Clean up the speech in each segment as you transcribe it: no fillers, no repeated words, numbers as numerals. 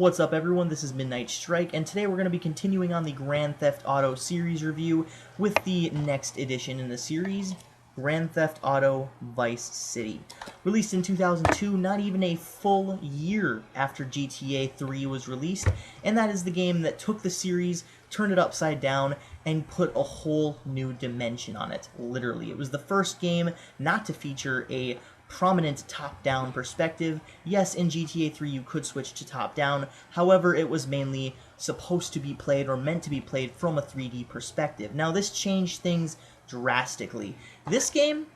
What's up everyone, this is Midnight Strike, and today we're going to be continuing on the Grand Theft Auto series review with the next edition in the series, Grand Theft Auto Vice City. Released in 2002, not even a full year after GTA 3 was released, and that is the game that took the series, turned it upside down, and put a whole new dimension on it, literally. It was the first game not to feature a prominent top-down perspective. Yes, in GTA 3 you could switch to top-down, however it was mainly supposed to be played or meant to be played from a 3D perspective. Now this changed things drastically. This game,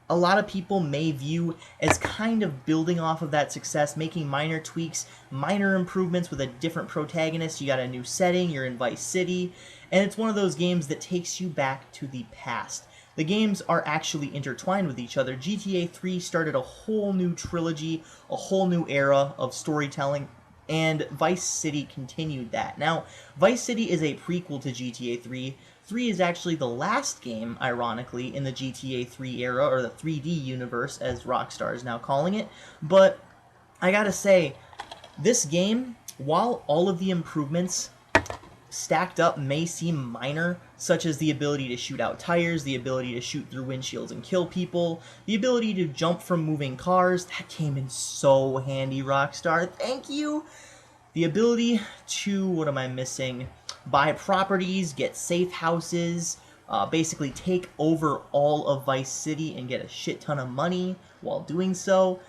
a lot of people may view as kind of building off of that success, making minor tweaks, minor improvements with a different protagonist. You got a new setting, you're in Vice City, and it's one of those games that takes you back to the past. The games are actually intertwined with each other. GTA 3 started a whole new trilogy, a whole new era of storytelling, and Vice City continued that. Now, Vice City is a prequel to GTA 3. 3 is actually the last game, ironically, in the GTA 3 era, or the 3D universe, as Rockstar is now calling it. But I gotta say, this game, while all of the improvements stacked up may seem minor, such as the ability to shoot out tires, the ability to shoot through windshields and kill people, the ability to jump from moving cars, that came in so handy, Rockstar, thank you! The ability to, what am I missing, buy properties, get safe houses, basically take over all of Vice City and get a shit ton of money while doing so.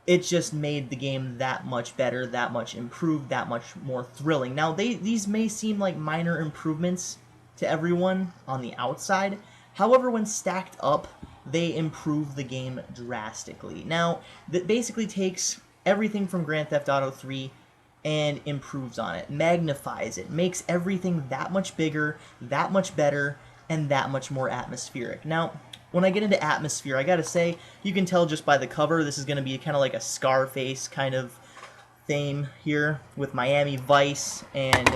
It just made the game that much better, that much improved, that much more thrilling. Now, these may seem like minor improvements to everyone on the outside. However, when stacked up, they improve the game drastically. Now, that basically takes everything from Grand Theft Auto 3 and improves on it, magnifies it, makes everything that much bigger, that much better, and that much more atmospheric. Now, when I get into atmosphere, I gotta say, you can tell just by the cover, this is gonna be kind of like a Scarface kind of theme here, with Miami Vice, and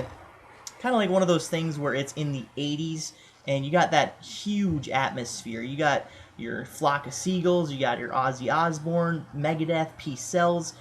kind of like one of those things where it's in the 80s, and you got that huge atmosphere. You got your Flock of Seagulls, you got your Ozzy Osbourne, Megadeth, P-Cells.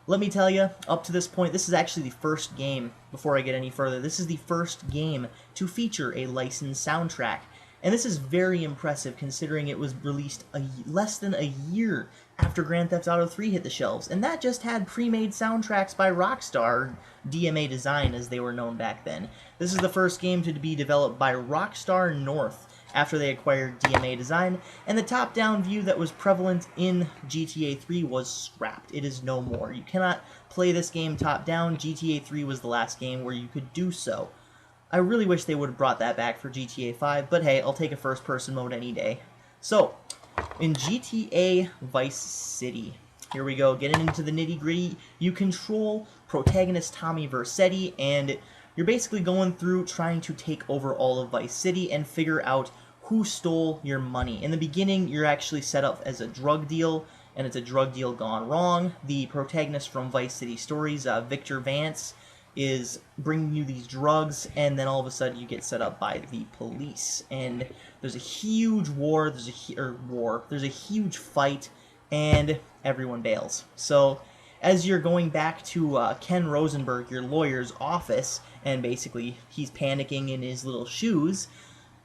Let me tell you, up to this point, this is actually the first game, before I get any further, this is the first game to feature a licensed soundtrack. And this is very impressive considering it was released less than a year after Grand Theft Auto 3 hit the shelves. And that just had pre-made soundtracks by Rockstar, DMA Design as they were known back then. This is the first game to be developed by Rockstar North after they acquired DMA Design, and the top-down view that was prevalent in GTA 3 was scrapped. It is no more. You cannot play this game top-down. GTA 3 was the last game where you could do so. I really wish they would have brought that back for GTA 5, but hey, I'll take a first-person mode any day. So, in GTA Vice City, here we go, getting into the nitty-gritty. You control protagonist Tommy Vercetti, and you're basically going through trying to take over all of Vice City and figure out who stole your money. In the beginning, you're actually set up as a drug deal, and it's a drug deal gone wrong. The protagonist from Vice City Stories, Victor Vance, is bringing you these drugs, and then all of a sudden you get set up by the police, and there's a huge war, there's a huge fight, and everyone bails. So as you're going back to Ken Rosenberg, your lawyer's office, and basically he's panicking in his little shoes,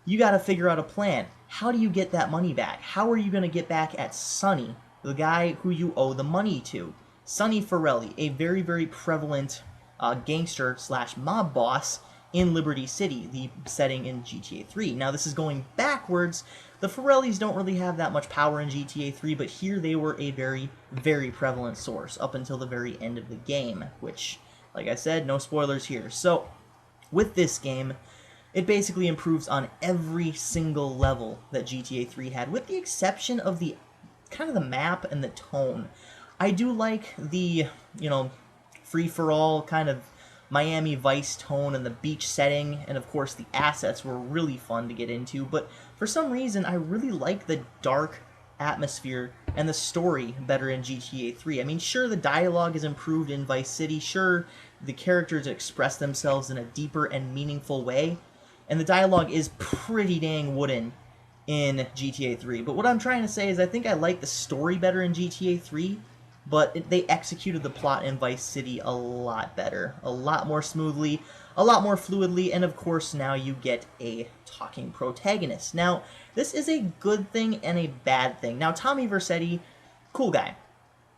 you gotta figure out a plan. How do you get that money back? How are you gonna get back at Sonny, the guy who you owe the money to? Sonny Forelli, a very, very prevalent gangster slash mob boss in Liberty City, the setting in GTA 3. Now this is going backwards. The Forellis don't really have that much power in GTA 3, but here they were a very, very prevalent source up until the very end of the game, which, like I said, no spoilers here. So, with this game, it basically improves on every single level that GTA 3 had, with the exception of the kind of the map and the tone. I do like the, free-for-all kind of Miami Vice tone and the beach setting, and of course the assets were really fun to get into, but for some reason I really like the dark atmosphere and the story better in GTA 3. I mean, sure, the dialogue is improved in Vice City, sure, the characters express themselves in a deeper and meaningful way, and the dialogue is pretty dang wooden in GTA 3, but what I'm trying to say is I think I like the story better in GTA 3, but they executed the plot in Vice City a lot better, a lot more smoothly, a lot more fluidly, and of course now you get a talking protagonist. Now, this is a good thing and a bad thing. Now, Tommy Vercetti, cool guy.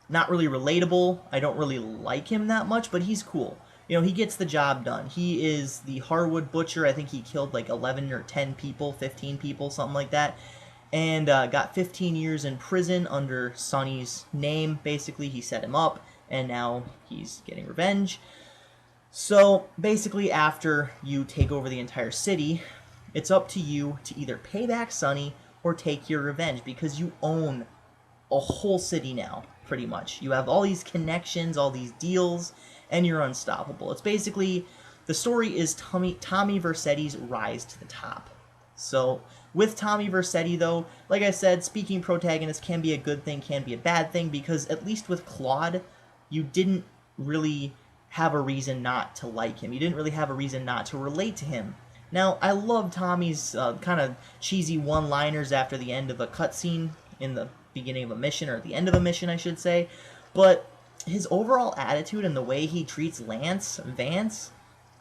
Not really relatable. I don't really like him that much, but he's cool. You know, he gets the job done. He is the Harwood Butcher. I think he killed like 11 or 10 people, 15 people, something like that. And got 15 years in prison under Sonny's name. Basically, he set him up, and now he's getting revenge. So, basically, after you take over the entire city, it's up to you to either pay back Sonny or take your revenge, because you own a whole city now, pretty much. You have all these connections, all these deals, and you're unstoppable. It's basically, the story is Tommy Vercetti's rise to the top. So, with Tommy Vercetti, though, like I said, speaking protagonist can be a good thing, can be a bad thing, because at least with Claude, you didn't really have a reason not to like him. You didn't really have a reason not to relate to him. Now, I love Tommy's kind of cheesy one-liners after the end of a cutscene in the beginning of a mission, or at the end of a mission, I should say, but his overall attitude and the way he treats Lance Vance,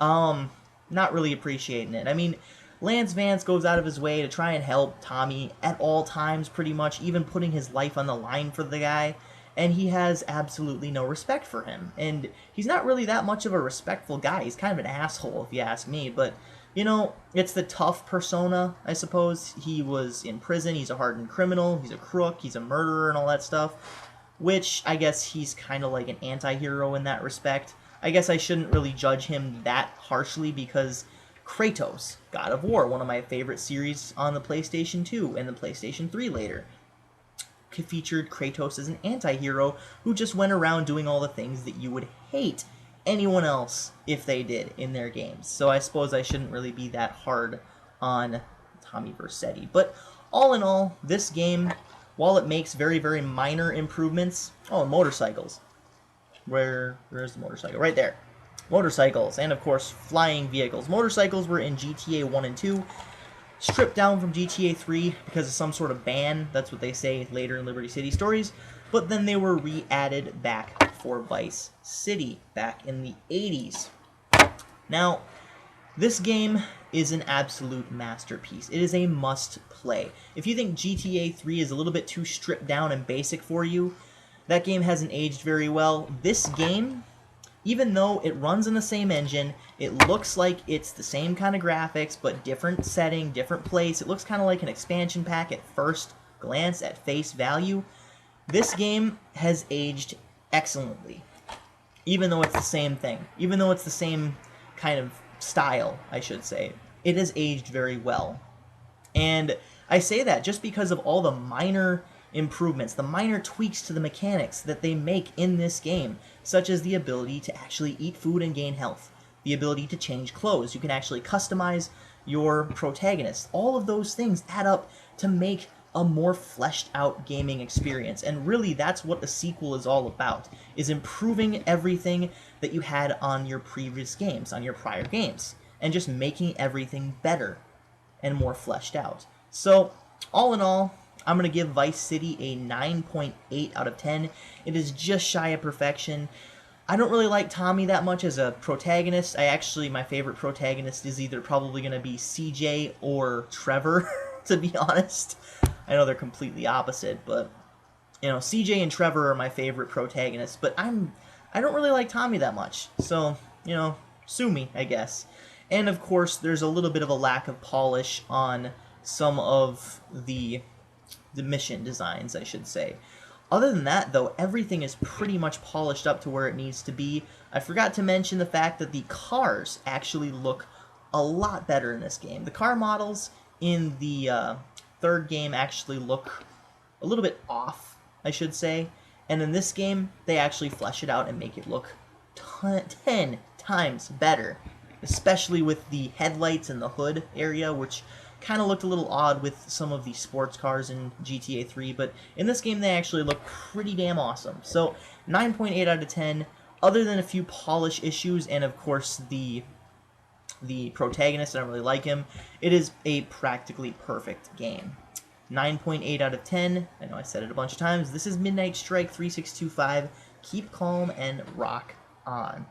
not really appreciating it. I mean, Lance Vance goes out of his way to try and help Tommy at all times, pretty much, even putting his life on the line for the guy, and he has absolutely no respect for him. And he's not really that much of a respectful guy. He's kind of an asshole, if you ask me, but, you know, it's the tough persona, I suppose. He was in prison, he's a hardened criminal, he's a crook, he's a murderer, and all that stuff, which I guess he's kind of like an anti-hero in that respect. I guess I shouldn't really judge him that harshly, because Kratos, God of War, one of my favorite series on the PlayStation 2 and the PlayStation 3 later, featured Kratos as an anti-hero who just went around doing all the things that you would hate anyone else if they did in their games. So I suppose I shouldn't really be that hard on Tommy Vercetti. But all in all, this game, while it makes very, very minor improvements... Oh, motorcycles. Where's the motorcycle? Right there. Motorcycles, and of course, flying vehicles. Motorcycles were in GTA 1 and 2, stripped down from GTA 3 because of some sort of ban. That's what they say later in Liberty City Stories. But then they were re-added back for Vice City back in the 80s. Now, this game is an absolute masterpiece. It is a must-play. If you think GTA 3 is a little bit too stripped down and basic for you, that game hasn't aged very well. This game, even though it runs in the same engine, it looks like it's the same kind of graphics, but different setting, different place. It looks kind of like an expansion pack at first glance, at face value. This game has aged excellently, even though it's the same thing. Even though it's the same kind of style, I should say. It has aged very well. And I say that just because of all the minor improvements, the minor tweaks to the mechanics that they make in this game, such as the ability to actually eat food and gain health, the ability to change clothes. You can actually customize your protagonist. All of those things add up to make a more fleshed out gaming experience, and really that's what the sequel is all about, is improving everything that you had on your previous games, on your prior games, and just making everything better and more fleshed out. So, all in all, I'm going to give Vice City a 9.8 out of 10. It is just shy of perfection. I don't really like Tommy that much as a protagonist. My favorite protagonist is either probably going to be CJ or Trevor, to be honest. I know they're completely opposite, but, you know, CJ and Trevor are my favorite protagonists, but I don't really like Tommy that much. So, you know, sue me, I guess. And, of course, there's a little bit of a lack of polish on some of the mission designs, I should say. Other than that, though, everything is pretty much polished up to where it needs to be. I forgot to mention the fact that the cars actually look a lot better in this game. The car models in the third game actually look a little bit off, I should say. And in this game, they actually flesh it out and make it look 10 times better. Especially with the headlights and the hood area, which kind of looked a little odd with some of the sports cars in GTA 3, but in this game they actually look pretty damn awesome. So 9.8 out of 10, other than a few polish issues and of course the protagonist, I don't really like him, it is a practically perfect game. 9.8 out of 10. I know I said it a bunch of times. This is Midnight Strike 3625. Keep calm and rock on.